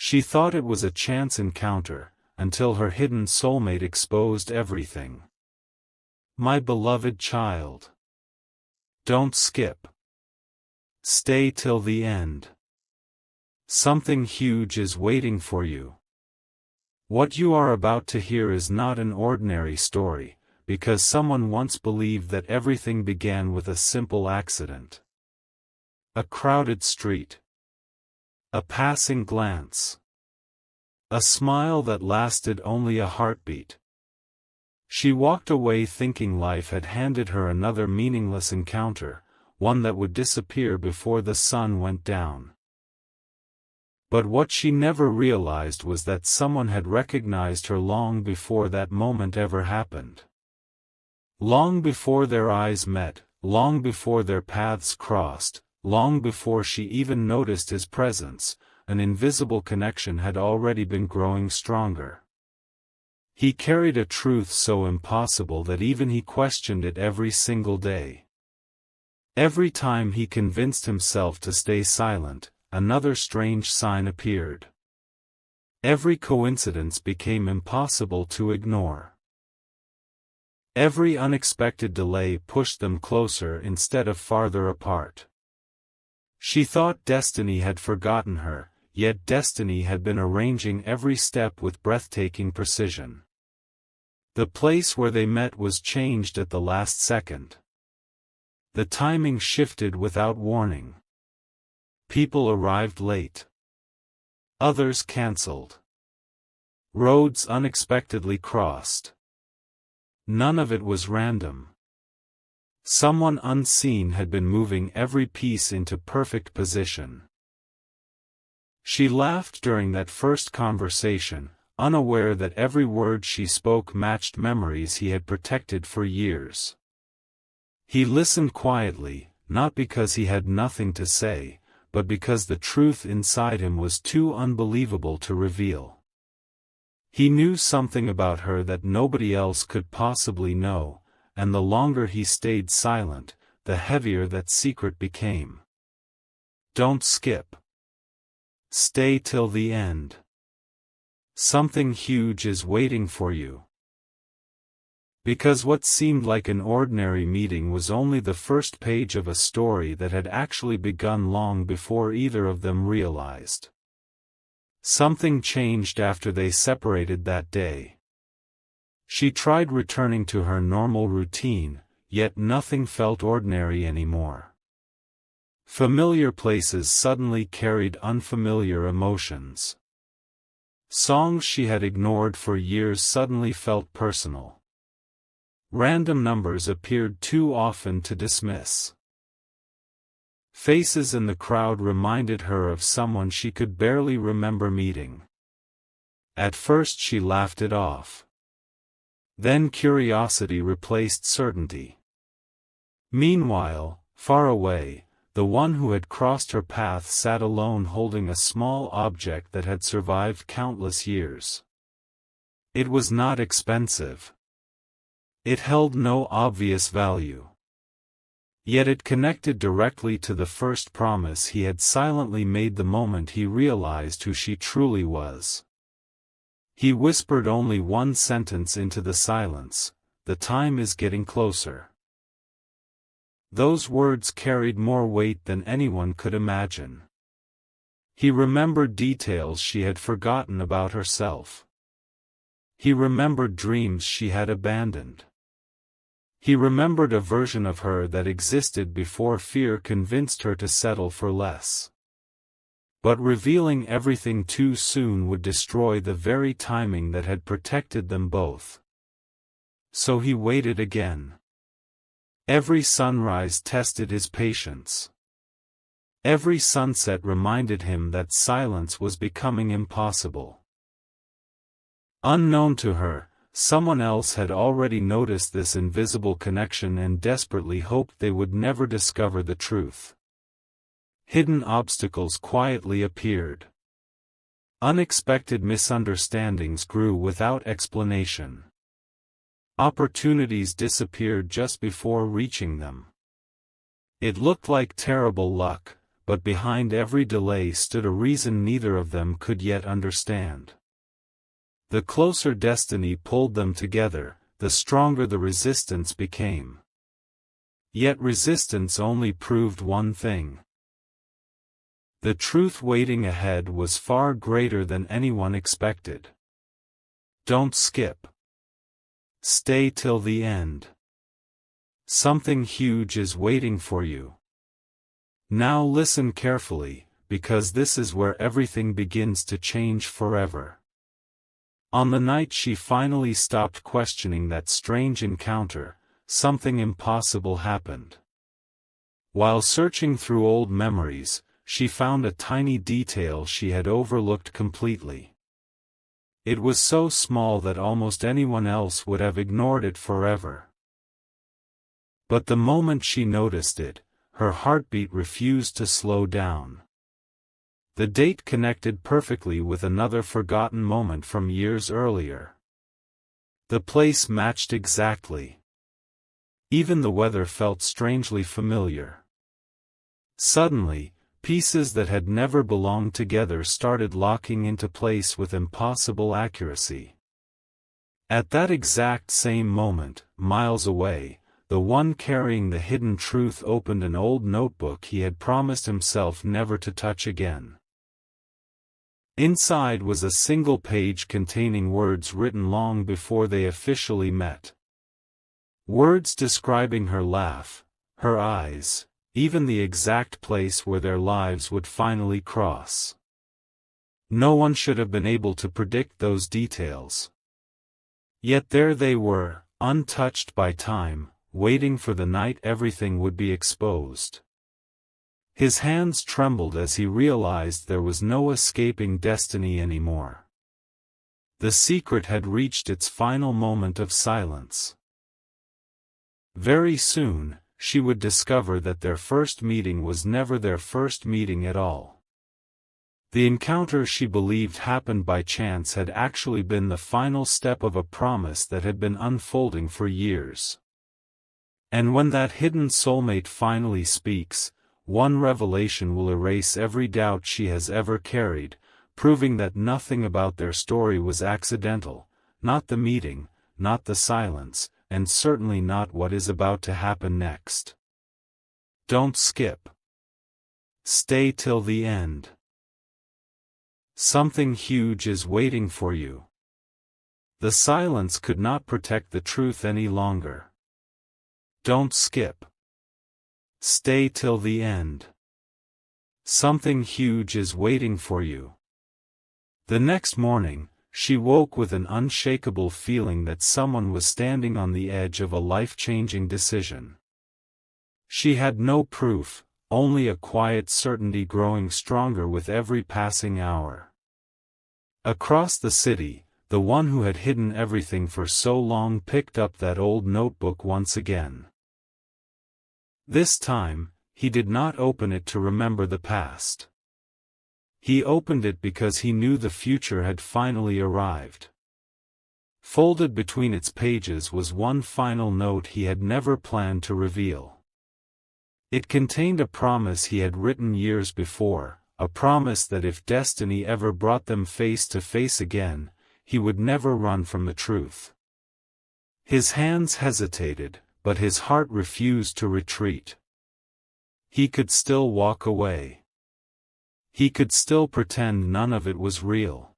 She thought it was a chance encounter, until her hidden soulmate exposed everything. My beloved child. Don't skip. Stay till the end. Something huge is waiting for you. What you are about to hear is not an ordinary story, because someone once believed that everything began with a simple accident. A crowded street. A passing glance. A smile that lasted only a heartbeat. She walked away thinking life had handed her another meaningless encounter, one that would disappear before the sun went down. But what she never realized was that someone had recognized her long before that moment ever happened. Long before their eyes met, long before their paths crossed, long before she even noticed his presence, an invisible connection had already been growing stronger. He carried a truth so impossible that even he questioned it every single day. Every time he convinced himself to stay silent, another strange sign appeared. Every coincidence became impossible to ignore. Every unexpected delay pushed them closer instead of farther apart. She thought destiny had forgotten her, yet destiny had been arranging every step with breathtaking precision. The place where they met was changed at the last second. The timing shifted without warning. People arrived late. Others cancelled. Roads unexpectedly crossed. None of it was random. Someone unseen had been moving every piece into perfect position. She laughed during that first conversation, unaware that every word she spoke matched memories he had protected for years. He listened quietly, not because he had nothing to say, but because the truth inside him was too unbelievable to reveal. He knew something about her that nobody else could possibly know, and the longer he stayed silent, the heavier that secret became. Don't skip. Stay till the end. Something huge is waiting for you. Because what seemed like an ordinary meeting was only the first page of a story that had actually begun long before either of them realized. Something changed after they separated that day. She tried returning to her normal routine, yet nothing felt ordinary anymore. Familiar places suddenly carried unfamiliar emotions. Songs she had ignored for years suddenly felt personal. Random numbers appeared too often to dismiss. Faces in the crowd reminded her of someone she could barely remember meeting. At first she laughed it off. Then curiosity replaced certainty. Meanwhile, far away, the one who had crossed her path sat alone holding a small object that had survived countless years. It was not expensive. It held no obvious value. Yet it connected directly to the first promise he had silently made the moment he realized who she truly was. He whispered only one sentence into the silence, "The time is getting closer." Those words carried more weight than anyone could imagine. He remembered details she had forgotten about herself. He remembered dreams she had abandoned. He remembered a version of her that existed before fear convinced her to settle for less. But revealing everything too soon would destroy the very timing that had protected them both. So he waited again. Every sunrise tested his patience. Every sunset reminded him that silence was becoming impossible. Unknown to her, someone else had already noticed this invisible connection and desperately hoped they would never discover the truth. Hidden obstacles quietly appeared. Unexpected misunderstandings grew without explanation. Opportunities disappeared just before reaching them. It looked like terrible luck, but behind every delay stood a reason neither of them could yet understand. The closer destiny pulled them together, the stronger the resistance became. Yet resistance only proved one thing. The truth waiting ahead was far greater than anyone expected. Don't skip. Stay till the end. Something huge is waiting for you. Now listen carefully, because this is where everything begins to change forever. On the night she finally stopped questioning that strange encounter, something impossible happened. While searching through old memories, she found a tiny detail she had overlooked completely. It was so small that almost anyone else would have ignored it forever. But the moment she noticed it, her heartbeat refused to slow down. The date connected perfectly with another forgotten moment from years earlier. The place matched exactly. Even the weather felt strangely familiar. Suddenly, pieces that had never belonged together started locking into place with impossible accuracy. At that exact same moment, miles away, the one carrying the hidden truth opened an old notebook he had promised himself never to touch again. Inside was a single page containing words written long before they officially met. Words describing her laugh, her eyes, even the exact place where their lives would finally cross. No one should have been able to predict those details. Yet there they were, untouched by time, waiting for the night everything would be exposed. His hands trembled as he realized there was no escaping destiny anymore. The secret had reached its final moment of silence. Very soon, she would discover that their first meeting was never their first meeting at all. The encounter she believed happened by chance had actually been the final step of a promise that had been unfolding for years. And when that hidden soulmate finally speaks, one revelation will erase every doubt she has ever carried, proving that nothing about their story was accidental, not the meeting, not the silence, and certainly not what is about to happen next. Don't skip. Stay till the end. Something huge is waiting for you. The silence could not protect the truth any longer. Don't skip. Stay till the end. Something huge is waiting for you. The next morning, she woke with an unshakable feeling that someone was standing on the edge of a life-changing decision. She had no proof, only a quiet certainty growing stronger with every passing hour. Across the city, the one who had hidden everything for so long picked up that old notebook once again. This time, he did not open it to remember the past. He opened it because he knew the future had finally arrived. Folded between its pages was one final note he had never planned to reveal. It contained a promise he had written years before, a promise that if destiny ever brought them face to face again, he would never run from the truth. His hands hesitated, but his heart refused to retreat. He could still walk away. He could still pretend none of it was real.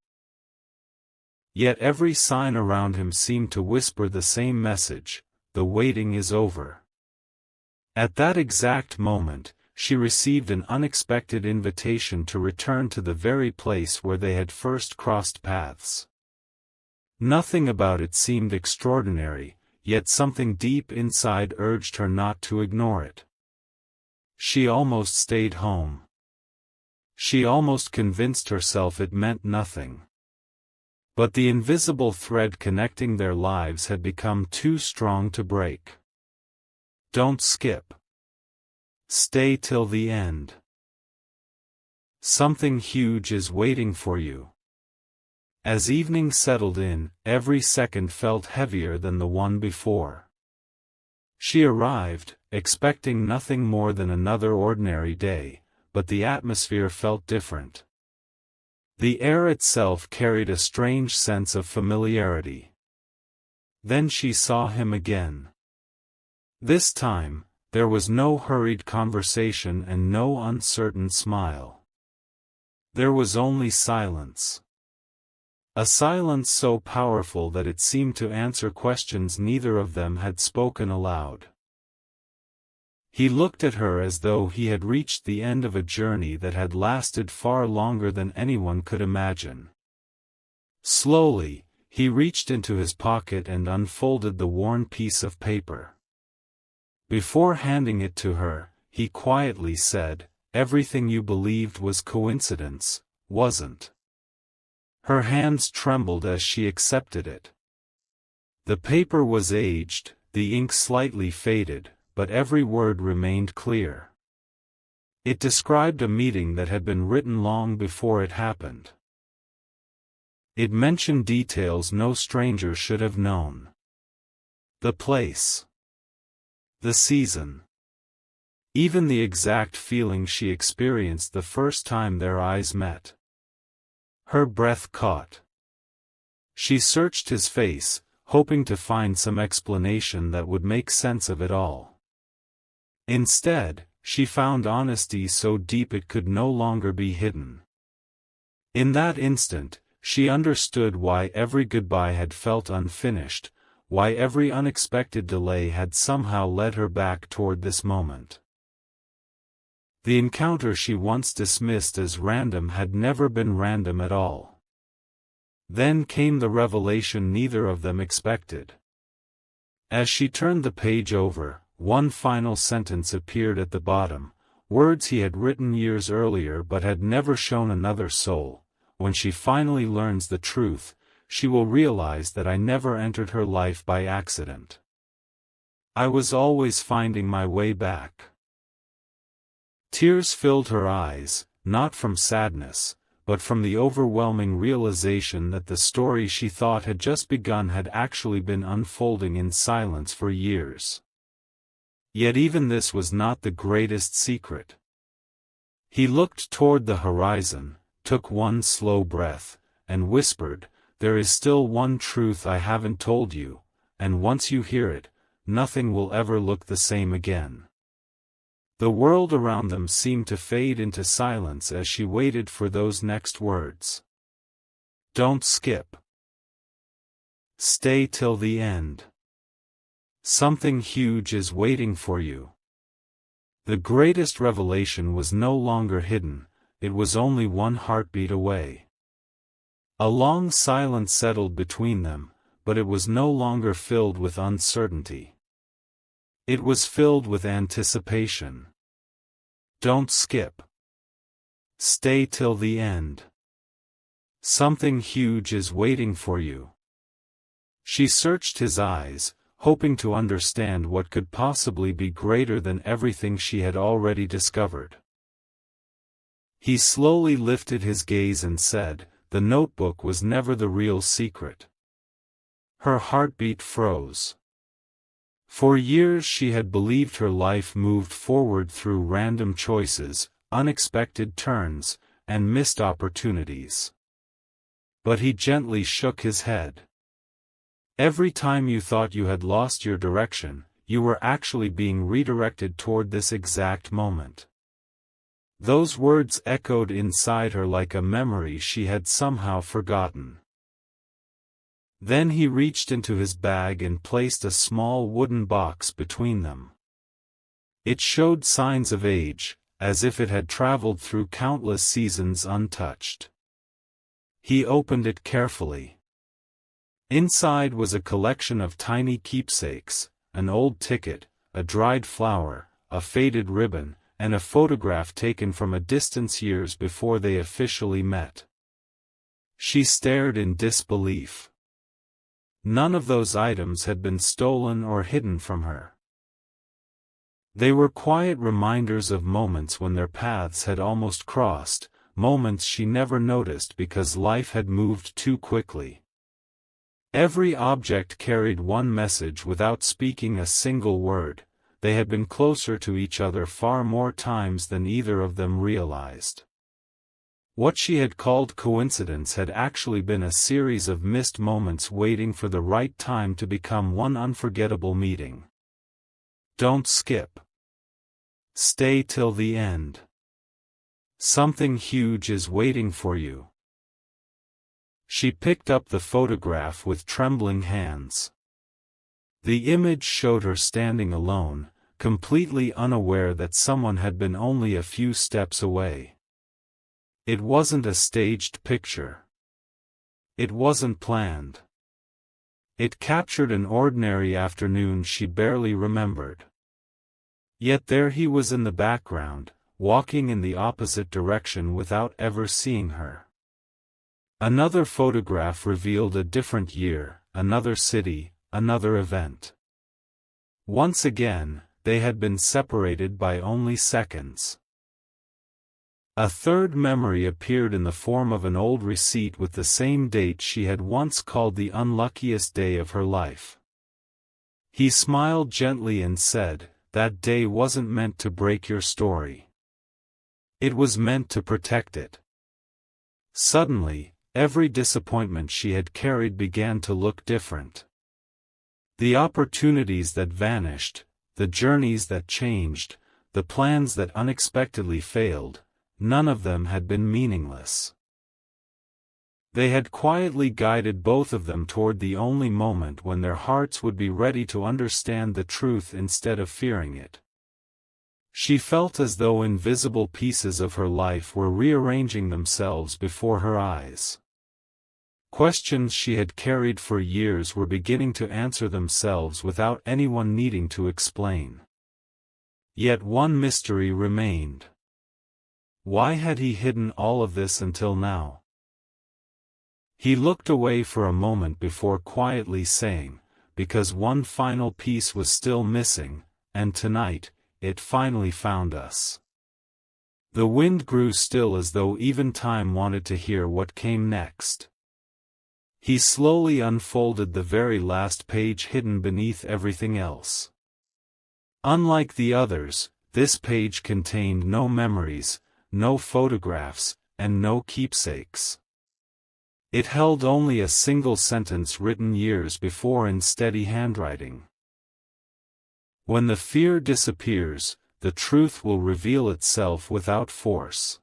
Yet every sign around him seemed to whisper the same message: the waiting is over. At that exact moment, she received an unexpected invitation to return to the very place where they had first crossed paths. Nothing about it seemed extraordinary, yet something deep inside urged her not to ignore it. She almost stayed home. She almost convinced herself it meant nothing. But the invisible thread connecting their lives had become too strong to break. Don't skip. Stay till the end. Something huge is waiting for you. As evening settled in, every second felt heavier than the one before. She arrived, expecting nothing more than another ordinary day, but the atmosphere felt different. The air itself carried a strange sense of familiarity. Then she saw him again. This time, there was no hurried conversation and no uncertain smile. There was only silence. A silence so powerful that it seemed to answer questions neither of them had spoken aloud. He looked at her as though he had reached the end of a journey that had lasted far longer than anyone could imagine. Slowly, he reached into his pocket and unfolded the worn piece of paper. Before handing it to her, he quietly said, "Everything you believed was coincidence, wasn't?" Her hands trembled as she accepted it. The paper was aged, the ink slightly faded, but every word remained clear. It described a meeting that had been written long before it happened. It mentioned details no stranger should have known. The place. The season. Even the exact feeling she experienced the first time their eyes met. Her breath caught. She searched his face, hoping to find some explanation that would make sense of it all. Instead, she found honesty so deep it could no longer be hidden. In that instant, she understood why every goodbye had felt unfinished, why every unexpected delay had somehow led her back toward this moment. The encounter she once dismissed as random had never been random at all. Then came the revelation neither of them expected. As she turned the page over, one final sentence appeared at the bottom, words he had written years earlier but had never shown another soul. When she finally learns the truth, she will realize that I never entered her life by accident. I was always finding my way back. Tears filled her eyes, not from sadness, but from the overwhelming realization that the story she thought had just begun had actually been unfolding in silence for years. Yet even this was not the greatest secret. He looked toward the horizon, took one slow breath, and whispered, "There is still one truth I haven't told you, and once you hear it, nothing will ever look the same again." The world around them seemed to fade into silence as she waited for those next words. "Don't skip. Stay till the end. Something huge is waiting for you." The greatest revelation was no longer hidden, it was only one heartbeat away. A long silence settled between them, but it was no longer filled with uncertainty. It was filled with anticipation. Don't skip. Stay till the end. Something huge is waiting for you. She searched his eyes, hoping to understand what could possibly be greater than everything she had already discovered. He slowly lifted his gaze and said, "The notebook was never the real secret." Her heartbeat froze. For years she had believed her life moved forward through random choices, unexpected turns, and missed opportunities. But he gently shook his head. Every time you thought you had lost your direction, you were actually being redirected toward this exact moment. Those words echoed inside her like a memory she had somehow forgotten. Then he reached into his bag and placed a small wooden box between them. It showed signs of age, as if it had traveled through countless seasons untouched. He opened it carefully. Inside was a collection of tiny keepsakes, an old ticket, a dried flower, a faded ribbon, and a photograph taken from a distance years before they officially met. She stared in disbelief. None of those items had been stolen or hidden from her. They were quiet reminders of moments when their paths had almost crossed, moments she never noticed because life had moved too quickly. Every object carried one message without speaking a single word: they had been closer to each other far more times than either of them realized. What she had called coincidence had actually been a series of missed moments waiting for the right time to become one unforgettable meeting. Don't skip. Stay till the end. Something huge is waiting for you. She picked up the photograph with trembling hands. The image showed her standing alone, completely unaware that someone had been only a few steps away. It wasn't a staged picture. It wasn't planned. It captured an ordinary afternoon she barely remembered. Yet there he was in the background, walking in the opposite direction without ever seeing her. Another photograph revealed a different year, another city, another event. Once again, they had been separated by only seconds. A third memory appeared in the form of an old receipt with the same date she had once called the unluckiest day of her life. He smiled gently and said, "That day wasn't meant to break your story. It was meant to protect it." Suddenly, every disappointment she had carried began to look different. The opportunities that vanished, the journeys that changed, the plans that unexpectedly failed, none of them had been meaningless. They had quietly guided both of them toward the only moment when their hearts would be ready to understand the truth instead of fearing it. She felt as though invisible pieces of her life were rearranging themselves before her eyes. Questions she had carried for years were beginning to answer themselves without anyone needing to explain. Yet one mystery remained. Why had he hidden all of this until now? He looked away for a moment before quietly saying, "Because one final piece was still missing, and tonight, it finally found us." The wind grew still as though even time wanted to hear what came next. He slowly unfolded the very last page hidden beneath everything else. Unlike the others, this page contained no memories, no photographs, and no keepsakes. It held only a single sentence written years before in steady handwriting. "When the fear disappears, the truth will reveal itself without force."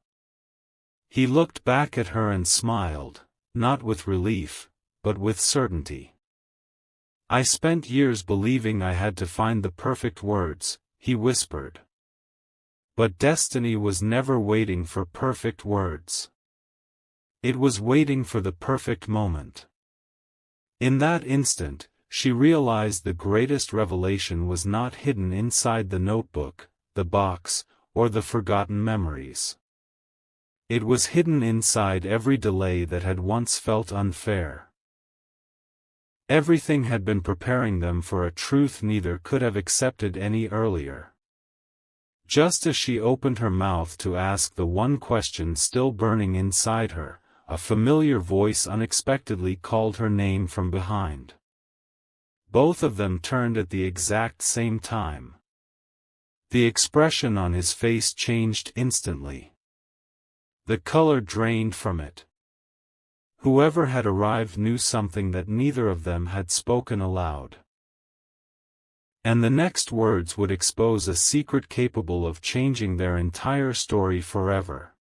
He looked back at her and smiled, not with relief, but with certainty. "I spent years believing I had to find the perfect words," he whispered. But destiny was never waiting for perfect words. It was waiting for the perfect moment. In that instant, she realized the greatest revelation was not hidden inside the notebook, the box, or the forgotten memories. It was hidden inside every delay that had once felt unfair. Everything had been preparing them for a truth neither could have accepted any earlier. Just as she opened her mouth to ask the one question still burning inside her, a familiar voice unexpectedly called her name from behind. Both of them turned at the exact same time. The expression on his face changed instantly. The color drained from it. Whoever had arrived knew something that neither of them had spoken aloud. And the next words would expose a secret capable of changing their entire story forever.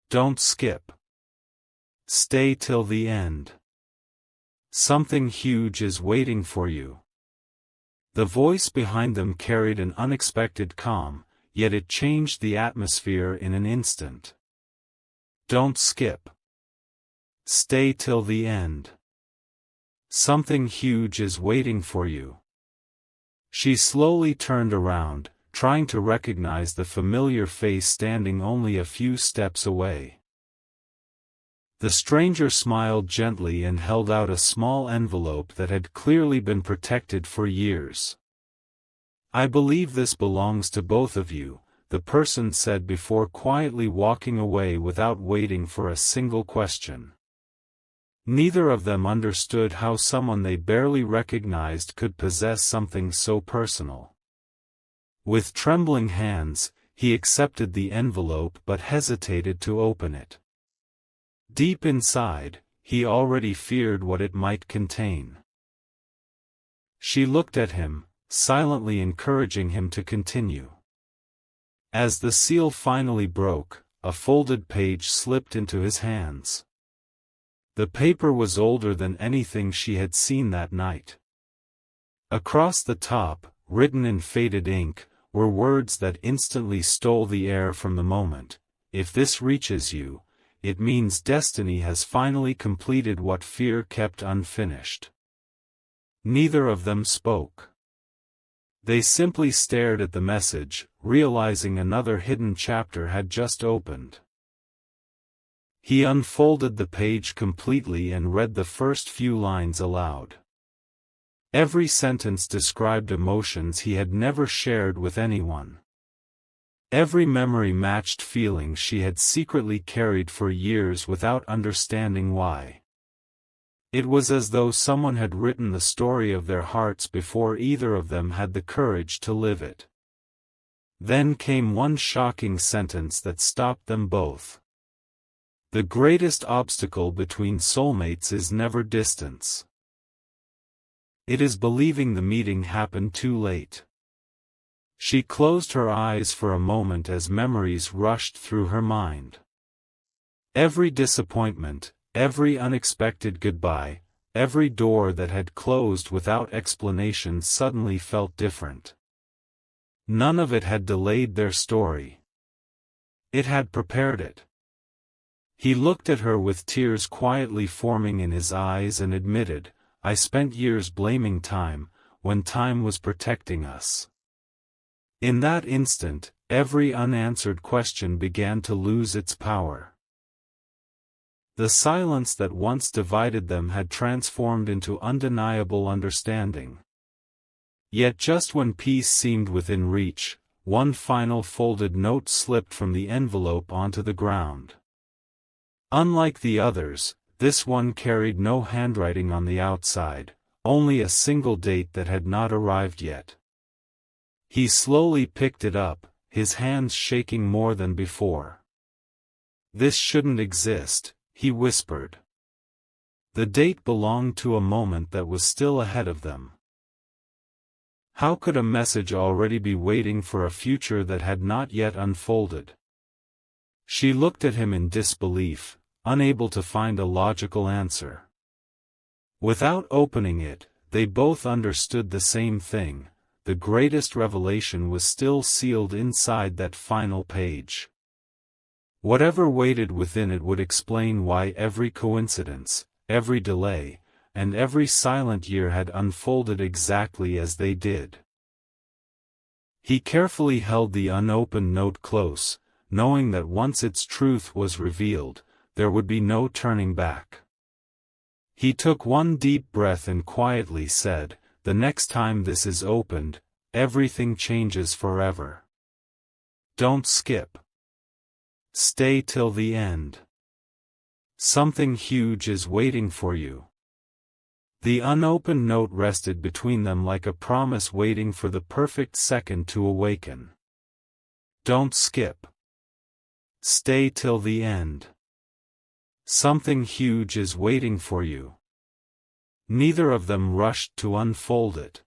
"Don't skip. Stay till the end. Something huge is waiting for you." The voice behind them carried an unexpected calm, yet it changed the atmosphere in an instant. "Don't skip. Stay till the end. Something huge is waiting for you." She slowly turned around, trying to recognize the familiar face standing only a few steps away. The stranger smiled gently and held out a small envelope that had clearly been protected for years. "I believe this belongs to both of you," the person said before quietly walking away without waiting for a single question. Neither of them understood how someone they barely recognized could possess something so personal. With trembling hands, he accepted the envelope but hesitated to open it. Deep inside, he already feared what it might contain. She looked at him, silently encouraging him to continue. As the seal finally broke, a folded page slipped into his hands. The paper was older than anything she had seen that night. Across the top, written in faded ink, were words that instantly stole the air from the moment. If this reaches you, it means destiny has finally completed what fear kept unfinished. Neither of them spoke. They simply stared at the message, realizing another hidden chapter had just opened. He unfolded the page completely and read the first few lines aloud. Every sentence described emotions he had never shared with anyone. Every memory matched feelings she had secretly carried for years without understanding why. It was as though someone had written the story of their hearts before either of them had the courage to live it. Then came one shocking sentence that stopped them both. The greatest obstacle between soulmates is never distance. It is believing the meeting happened too late. She closed her eyes for a moment as memories rushed through her mind. Every disappointment, every unexpected goodbye, every door that had closed without explanation suddenly felt different. None of it had delayed their story. It had prepared it. He looked at her with tears quietly forming in his eyes and admitted, "I spent years blaming time, when time was protecting us." In that instant, every unanswered question began to lose its power. The silence that once divided them had transformed into undeniable understanding. Yet just when peace seemed within reach, one final folded note slipped from the envelope onto the ground. Unlike the others, this one carried no handwriting on the outside, only a single date that had not arrived yet. He slowly picked it up, his hands shaking more than before. "This shouldn't exist," he whispered. The date belonged to a moment that was still ahead of them. How could a message already be waiting for a future that had not yet unfolded? She looked at him in disbelief, unable to find a logical answer. Without opening it, they both understood the same thing: the greatest revelation was still sealed inside that final page. Whatever waited within it would explain why every coincidence, every delay, and every silent year had unfolded exactly as they did. He carefully held the unopened note close, knowing that once its truth was revealed, there would be no turning back. He took one deep breath and quietly said, "The next time this is opened, everything changes forever. Don't skip. Stay till the end. Something huge is waiting for you." The unopened note rested between them like a promise waiting for the perfect second to awaken. Don't skip. Stay till the end. Something huge is waiting for you. Neither of them rushed to unfold it.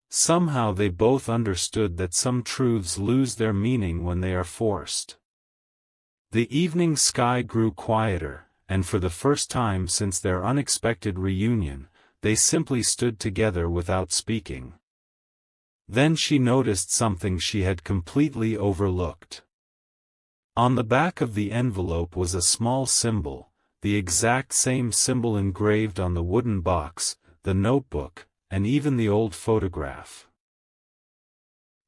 Somehow they both understood that some truths lose their meaning when they are forced. The evening sky grew quieter, and for the first time since their unexpected reunion, they simply stood together without speaking. Then she noticed something she had completely overlooked. On the back of the envelope was a small symbol, the exact same symbol engraved on the wooden box, the notebook, and even the old photograph.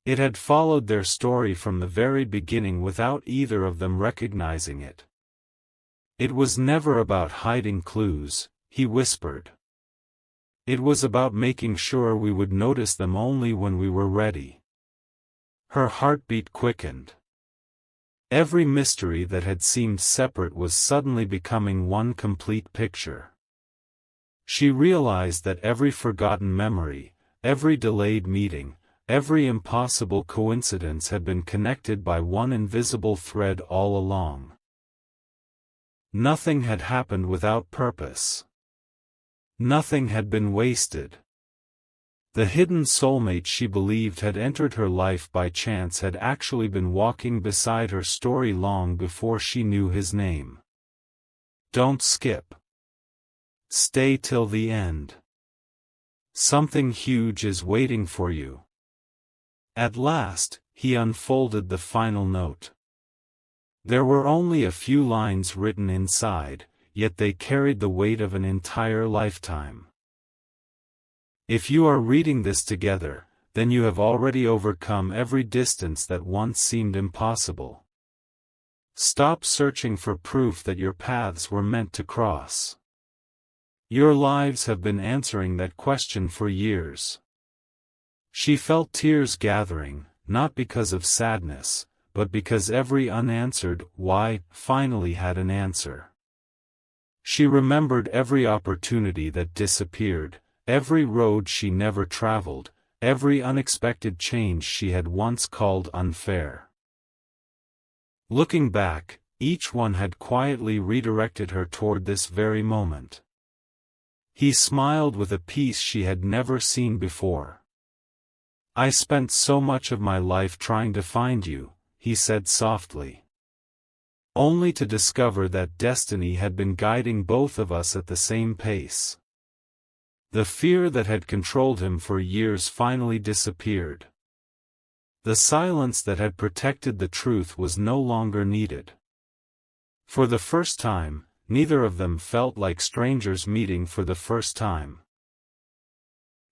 It had followed their story from the very beginning without either of them recognizing it. "It was never about hiding clues," he whispered. "It was about making sure we would notice them only when we were ready." Her heartbeat quickened. Every mystery that had seemed separate was suddenly becoming one complete picture. She realized that every forgotten memory, every delayed meeting, every impossible coincidence had been connected by one invisible thread all along. Nothing had happened without purpose. Nothing had been wasted. The hidden soulmate she believed had entered her life by chance had actually been walking beside her story long before she knew his name. Don't skip. Stay till the end. Something huge is waiting for you. At last, he unfolded the final note. There were only a few lines written inside, yet they carried the weight of an entire lifetime. If you are reading this together, then you have already overcome every distance that once seemed impossible. Stop searching for proof that your paths were meant to cross. Your lives have been answering that question for years. She felt tears gathering, not because of sadness, but because every unanswered why finally had an answer. She remembered every opportunity that disappeared, every road she never traveled, every unexpected change she had once called unfair. Looking back, each one had quietly redirected her toward this very moment. He smiled with a peace she had never seen before. I spent so much of my life trying to find you, he said softly. Only to discover that destiny had been guiding both of us at the same pace. The fear that had controlled him for years finally disappeared. The silence that had protected the truth was no longer needed. For the first time, neither of them felt like strangers meeting for the first time.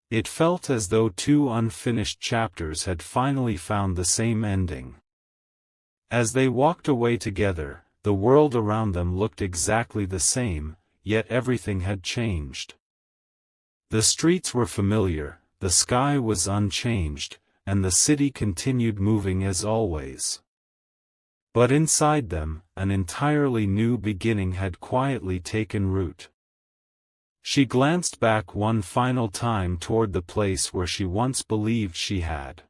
It felt as though two unfinished chapters had finally found the same ending. As they walked away together, the world around them looked exactly the same, yet everything had changed. The streets were familiar, the sky was unchanged, and the city continued moving as always. But inside them, an entirely new beginning had quietly taken root. She glanced back one final time toward the place where she once believed she had